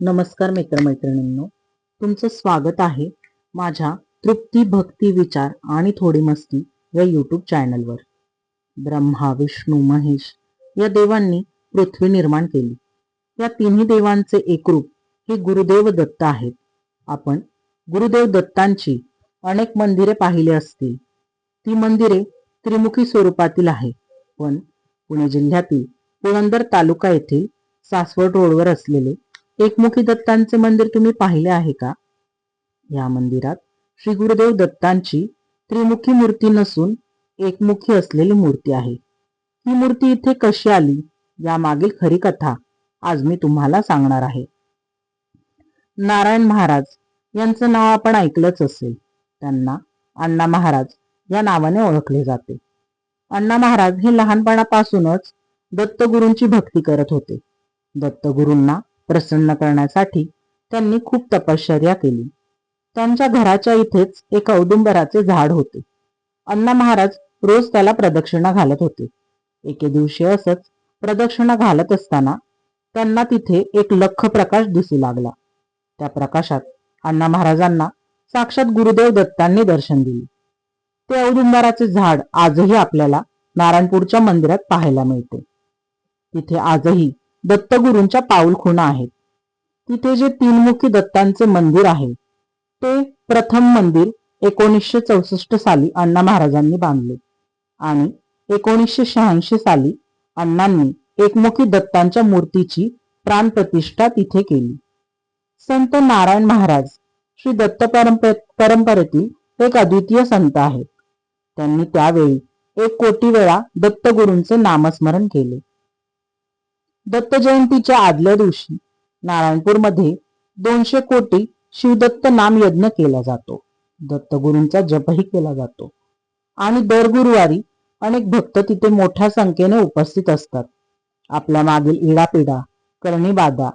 नमस्कार मित्रमैत्रिणींनो, तुमचं स्वागत आहे माझ्या तृप्ती भक्ती विचार आणि थोडी मस्ती या यूट्यूब चॅनलवर. ब्रह्मा विष्णू महेश या देवांनी पृथ्वी निर्माण केली. या तिन्ही देवांचे एकरूप हे गुरुदेव दत्त आहेत. आपण गुरुदेव दत्तांची अनेक मंदिरे पाहिली असतील. ती मंदिरे त्रिमुखी स्वरूपातील आहे, पण पुणे जिल्ह्यातील पुरंदर तालुका येथील सासवड रोडवर असलेले एकमुखी दत्तांचे मंदिर तुम्ही पाहिले आहे का? या मंदिरात श्री गुरुदेव दत्तांची त्रिमुखी मूर्ती नसून एकमुखी असलेली मूर्ती आहे. ही मूर्ती इथे कशी आली यामागील खरी कथा आज मी तुम्हाला सांगणार आहे. नारायण महाराज यांचं नाव आपण ऐकलंच असेल. त्यांना अण्णा महाराज या नावाने ओळखले जाते. अण्णा महाराज हे लहानपणापासूनच दत्तगुरूंची भक्ती करत होते. दत्तगुरूंना प्रसन्न करण्यासाठी त्यांनी खूप तपश्चर्या केली. त्यांच्या घराच्या इथेच एक औदुंबराचे झाड होते. अण्णा महाराज रोज त्याला प्रदक्षिणा घालत होते. एके दिवशी असंच प्रदक्षिणा घालत असताना त्यांना तिथे एक लख्ख प्रकाश दिसू लागला. त्या प्रकाशात अण्णा महाराजांना साक्षात गुरुदेव दत्तांनी दर्शन दिले. ते औदुंबराचे झाड आजही आपल्याला नारायणपूरच्या मंदिरात पाहायला मिळते. तिथे आजही दत्तगुरूंच्या पाऊलखुणा आहेत. तिथे जे तीनमुखी दत्तांचे मंदिर आहे ते प्रथम मंदिर 1964 साली अण्णा महाराजांनी बांधले आणि 1986 साली अण्णांनी एकमुखी दत्तांच्या मूर्तीची प्राणप्रतिष्ठा तिथे केली. संत नारायण महाराज श्री दत्त परंपरेतील एक अद्वितीय संत आहेत. त्यांनी त्यावेळी 1 कोटी वेळा दत्तगुरूंचे नामस्मरण केले. दत्त जयंतीच्या आदल्या दिवशी नारायणपूरमध्ये 200 कोटी शिवदत्त नाम यज्ञ केला जातो. दत्तगुरूंचा जपही केला जातो आणि दर गुरुवारी अनेक भक्त तिथे मोठ्या संख्येने उपस्थित असतात. आपल्या मागील इडापिडा करणी बाधा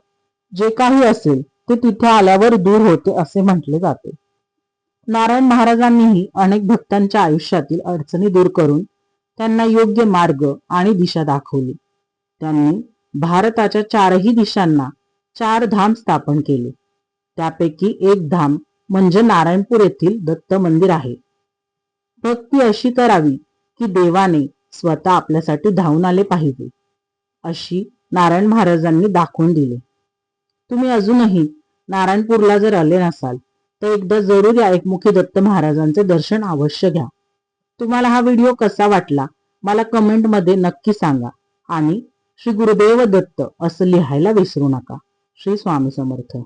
जे काही असेल ते तिथे आल्यावर दूर होते असे म्हटले जाते. नारायण महाराजांनीही अनेक भक्तांच्या आयुष्यातील अडचणी दूर करून त्यांना योग्य मार्ग आणि दिशा दाखवली. त्यांनी भारताच्या 4ही दिशांना 4 धाम स्थापन केले. त्यापैकी एक धाम म्हणजे नारायणपूर येथील दत्त मंदिर आहे. भक्ती अशी करावी की देवाने स्वतः आपल्यासाठी धावून आले पाहिजे, अशी नारायण महाराजांनी दाखवून दिले. तुम्ही अजूनही नारायणपूरला जर आले नसाल तर एकदा जरूर या एकमुखी दत्त महाराजांचे दर्शन अवश्य घ्या. तुम्हाला हा व्हिडिओ कसा वाटला मला कमेंटमध्ये नक्की सांगा आणि श्री गुरुदेव दत्त असं लिहायला विसरू नका. श्री स्वामी समर्थ.